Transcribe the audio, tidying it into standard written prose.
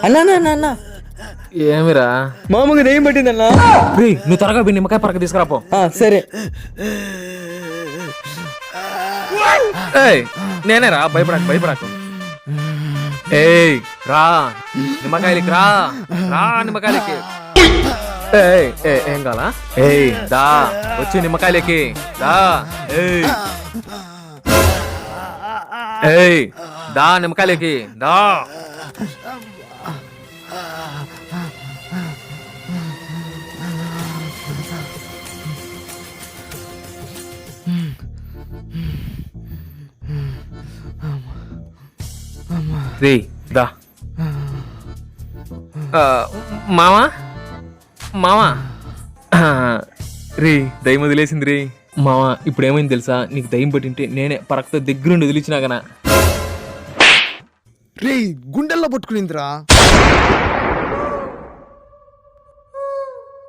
అన్నా అన్నా అన్నా ఏమిరా? మామూలుగా దెయ్యం పట్టిందన్నా. నువ్వు త్వరగా నిమ్మకాయ పరక తీసుకురాపో. సరే. నేనే రా, భయపడాకు. ఏయ్ రా, నిమ్మకాయలకి రా, నిమ్మకాయలకి. ఏం కావాలా? దా వచ్చి నిమ్మకాయలకి దా. దా నిమ్మకాయలకి దా. రే దా. మామా రే, దయ్యం వదిలేసింది రే. మామ ఇప్పుడు ఏమైంది తెలుసా? నీకు దయ్యం పట్టింటే నేనే పరక్తో దగ్గరుండి వదిలించినాగనా. రే గుండెల్లో పట్టుకునిందిరా.